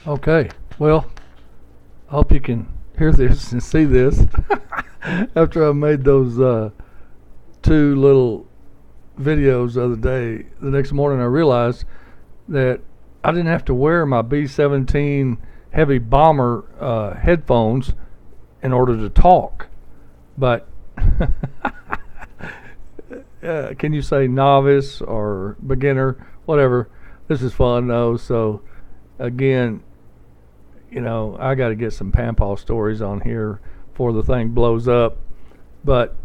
Okay, well, I hope you can hear this and see this. After I made those two little videos the other day, the next morning I realized that I didn't have to wear my B-17 heavy bomber headphones in order to talk. But can you say novice or beginner, whatever? This is fun though. So again, I got to get some Pampaw stories on here before the thing blows up. But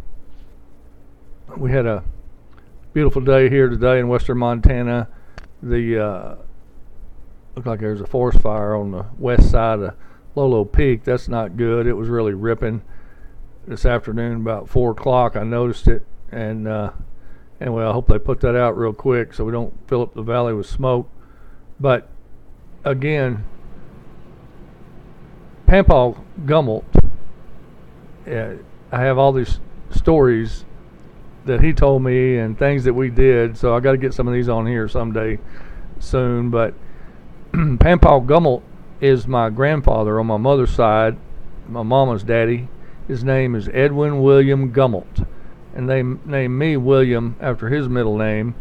we had a beautiful day here today in western Montana. The looked like there's a forest fire on the west side of Lolo Peak. That's not good. It was really ripping. This afternoon about 4 o'clock I noticed it, and anyway, I hope they put that out real quick so we don't fill up the valley with smoke. But again, Pampaw Gummelt, I have all these stories that he told me and things that we did, so I got to get some of these on here someday soon. But Pampaw Gummelt is my grandfather on my mother's side, my mama's daddy. His name is Edwin William Gummelt, and they named me William after his middle name,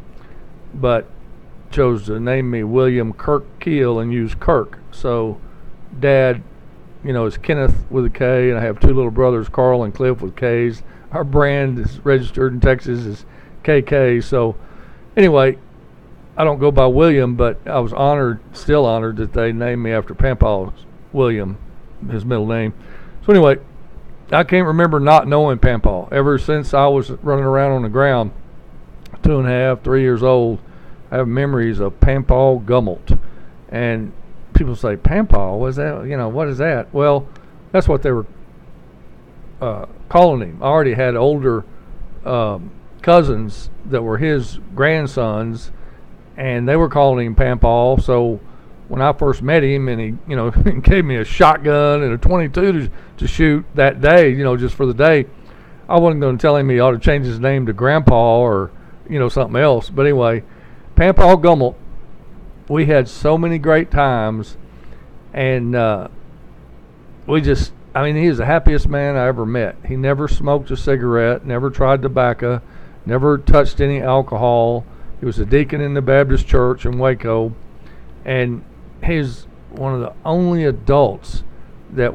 but chose to name me William Kirk Keel and use Kirk. So Dad, is Kenneth with a K, and I have two little brothers, Carl and Cliff, with K's. Our brand is registered in Texas as KK. So anyway, I don't go by William, but I was still honored that they named me after Pampaw's William, his middle name. So anyway, I can't remember not knowing Pampaw. Ever since I was running around on the ground, 2.5, 3 years old, I have memories of Pampaw Gummelt. And people say, Pampaw, what is that? What is that? Well, that's what they were calling him. I already had older cousins that were his grandsons, and they were calling him Pampaw. So when I first met him, and he, he gave me a shotgun and a 22 to shoot that day, just for the day, I wasn't going to tell him he ought to change his name to Grandpa or, something else. But anyway, Pampaw Gummelt, we had so many great times, and he was the happiest man I ever met. He never smoked a cigarette, never tried tobacco, never touched any alcohol. He was a deacon in the Baptist church in Waco, and he's one of the only adults that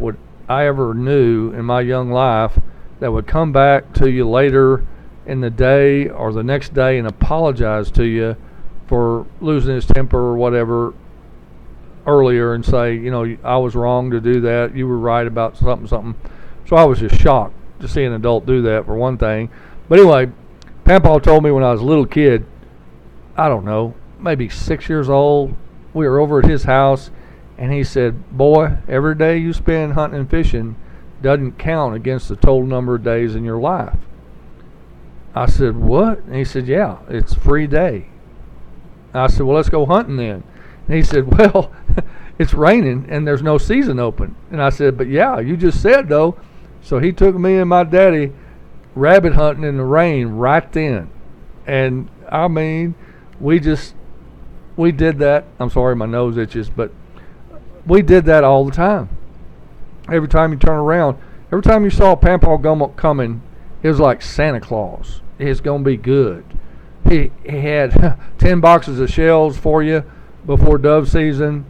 I ever knew in my young life that would come back to you later in the day or the next day and apologize to you for losing his temper or whatever earlier and say, I was wrong to do that. You were right about something. So I was just shocked to see an adult do that, for one thing. But anyway, Pampaw told me when I was a little kid, I don't know, maybe 6 years old, we were over at his house, and he said, boy, every day you spend hunting and fishing doesn't count against the total number of days in your life. I said, what? And he said, yeah, it's a free day. I said, well, let's go hunting then. And he said, well, it's raining and there's no season open. And I said, but yeah, you just said though. So he took me and my daddy rabbit hunting in the rain right then. And we did that. I'm sorry, my nose itches, but we did that all the time. Every time you turn around, every time you saw Pampaw Gummelt coming, it was like Santa Claus. It's going to be good. He had 10 boxes of shells for you before dove season.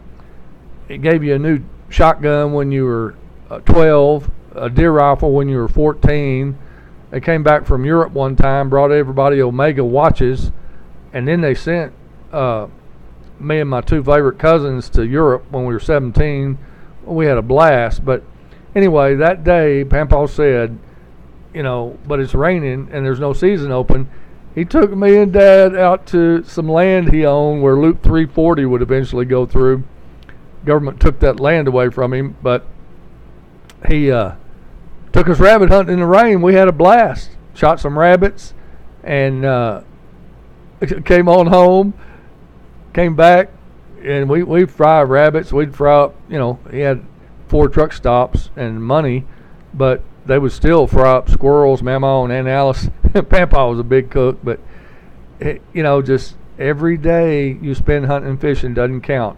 He gave you a new shotgun when you were 12, a deer rifle when you were 14. They came back from Europe one time, brought everybody Omega watches, and then they sent me and my two favorite cousins to Europe when we were 17. We had a blast. But anyway, that day, Pampaw said, but it's raining and there's no season open. He took me and Dad out to some land he owned where Loop 340 would eventually go through. Government took that land away from him, but he took us rabbit hunting in the rain. We had a blast. Shot some rabbits and came on home, came back, and we'd fry rabbits. We'd fry up, he had 4 truck stops and money, but they would still fry up squirrels. Mama and Aunt Alice. Pampaw was a big cook, but just every day you spend hunting and fishing doesn't count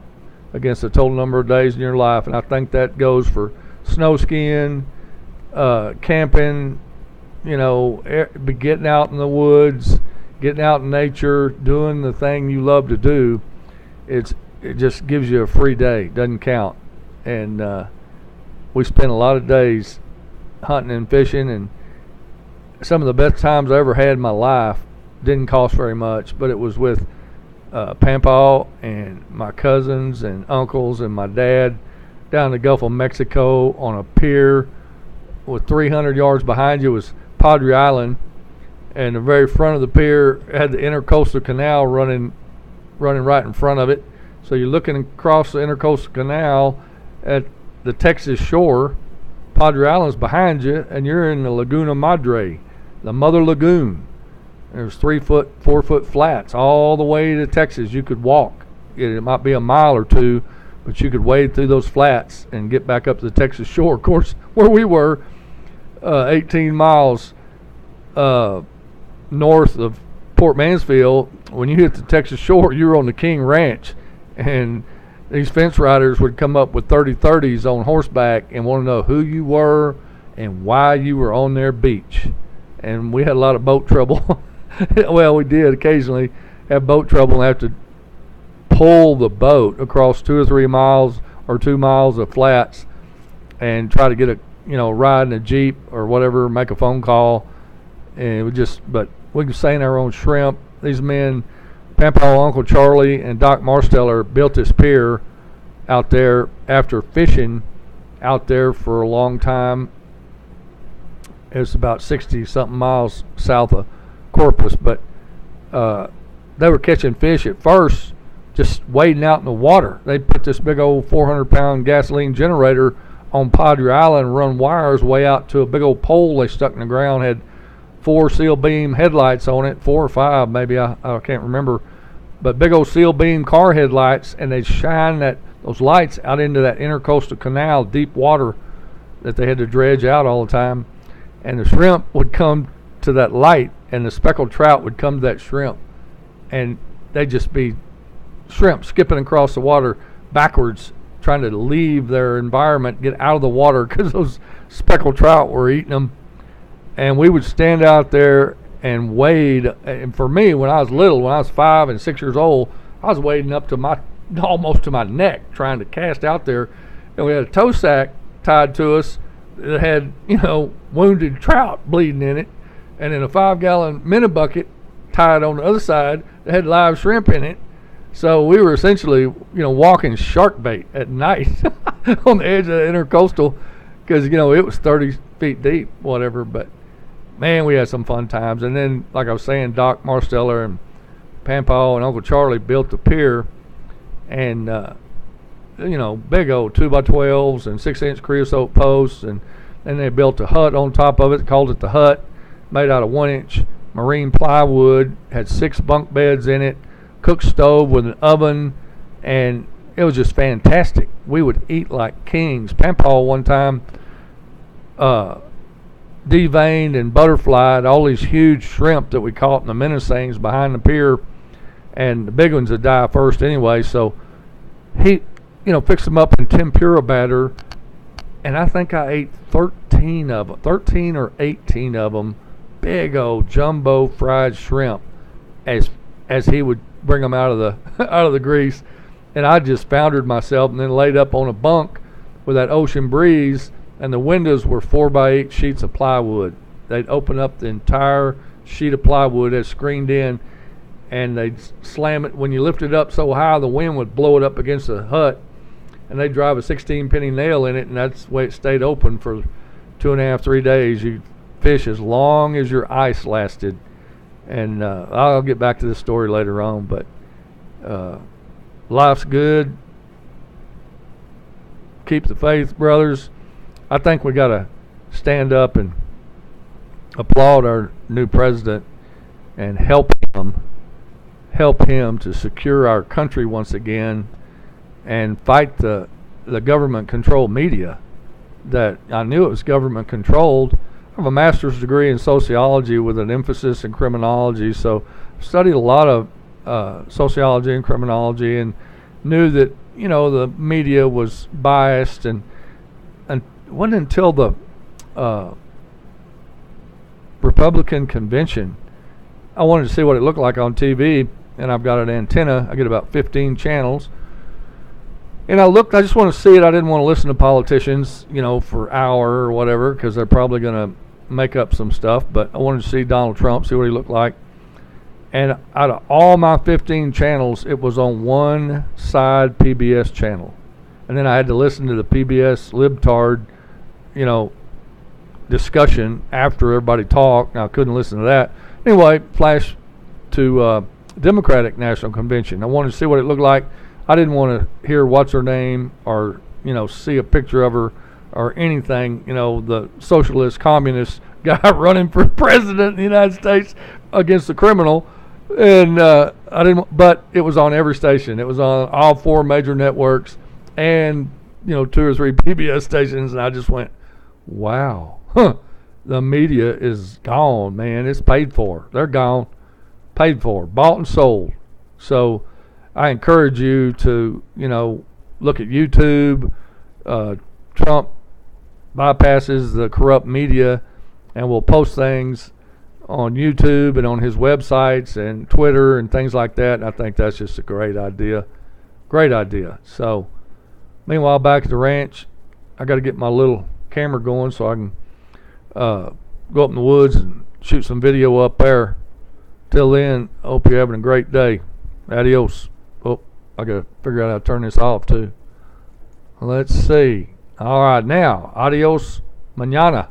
against the total number of days in your life. And I think that goes for snow skiing, camping, getting out in the woods, getting out in nature, doing the thing you love to do. It just gives you a free day. Doesn't count. And we spent a lot of days hunting and fishing, and some of the best times I ever had in my life didn't cost very much, but it was with Pampaw and my cousins and uncles and my dad down in the Gulf of Mexico on a pier with 300 yards behind you was Padre Island, and the very front of the pier had the Intercoastal Canal running right in front of it. So you're looking across the Intercoastal Canal at the Texas shore. Padre Island's behind you, and you're in the Laguna Madre, the Mother Lagoon. There's 3-foot, 4-foot flats all the way to Texas. You could walk. It might be a mile or two, but you could wade through those flats and get back up to the Texas shore. Of course, where we were, 18 miles north of Port Mansfield, when you hit the Texas shore, you were on the King Ranch, and these fence riders would come up with 30-30s on horseback and want to know who you were and why you were on their beach. And we had a lot of boat trouble. Well, we did occasionally have boat trouble and have to pull the boat across 2 or 3 miles or 2 miles of flats and try to get a ride in a Jeep or whatever, make a phone call. And but we could seine our own shrimp. These men, Pampaw, Uncle Charlie, and Doc Marsteller, built this pier out there after fishing out there for a long time. It was about 60-something miles south of Corpus, but they were catching fish at first just wading out in the water. They put this big old 400-pound gasoline generator on Padre Island and run wires way out to a big old pole they stuck in the ground, had 4 steel beam headlights on it, 4 or 5 maybe, I can't remember, but big old steel beam car headlights, and they'd shine those lights out into that Intercoastal Canal, deep water that they had to dredge out all the time. And the shrimp would come to that light, and the speckled trout would come to that shrimp, and they'd just be shrimp skipping across the water backwards, trying to leave their environment, get out of the water, because those speckled trout were eating them. And we would stand out there and wade. And for me, when I was little, when I was 5 and 6 years old, I was wading up to almost to my neck, trying to cast out there. And we had a tow sack tied to us that had, wounded trout bleeding in it, and then a 5-gallon minute bucket tied on the other side that had live shrimp in it. So we were essentially, walking shark bait at night on the edge of the Intercoastal, because, it was 30 feet deep, whatever. But, man, we had some fun times. And then, like I was saying, Doc Marsteller and Pampaw and Uncle Charlie built the pier, and, big old 2x12s and 6-inch creosote posts, and then they built a hut on top of it, called it the hut, made out of 1-inch marine plywood, had 6 bunk beds in it, cook stove with an oven, and it was just fantastic. We would eat like kings. Pampaw one time deveined and butterflied all these huge shrimp that we caught in the Menacings behind the pier, and the big ones would die first anyway, so he fixed them up in tempura batter, and I think I ate 13 or 18 of them, big old jumbo fried shrimp, as he would bring them out of the grease. And I just foundered myself and then laid up on a bunk with that ocean breeze, and the windows were 4x8 sheets of plywood. They'd open up the entire sheet of plywood that's screened in, and they'd slam it. When you lift it up so high, the wind would blow it up against the hut, and they'd drive a 16-penny nail in it, and that's the way it stayed open for 2.5, 3 days. You'd fish as long as your ice lasted. And I'll get back to this story later on, but life's good. Keep the faith, brothers. I think we got to stand up and applaud our new president and help him to secure our country once again, and fight the government-controlled media. That I knew it was government-controlled. I have a master's degree in sociology with an emphasis in criminology, so I studied a lot of sociology and criminology, and knew that the media was biased, and it wasn't until the uh, Republican convention I wanted to see what it looked like on TV, and I've got an antenna. I get about 15 channels. And I looked, I just want to see it. I didn't want to listen to politicians, for an hour or whatever, because they're probably going to make up some stuff. But I wanted to see Donald Trump, see what he looked like. And out of all my 15 channels, it was on one side PBS channel. And then I had to listen to the PBS libtard, discussion after everybody talked. Now I couldn't listen to that. Anyway, flash to Democratic National Convention. I wanted to see what it looked like. I didn't want to hear what's her name or, see a picture of her or anything, the socialist, communist guy running for president of the United States against the criminal. And I didn't, but it was on every station. It was on all 4 major networks and, 2 or 3 PBS stations. And I just went, wow, the media is gone, man. It's paid for. They're gone, paid for, bought and sold. So I encourage you to, look at YouTube. Trump bypasses the corrupt media and will post things on YouTube and on his websites and Twitter and things like that. And I think that's just a great idea. Great idea. So, meanwhile, back at the ranch, I got to get my little camera going so I can go up in the woods and shoot some video up there. Till then, I hope you're having a great day. Adios. Oh, I got to figure out how to turn this off too. Let's see. All right, now, adios mañana.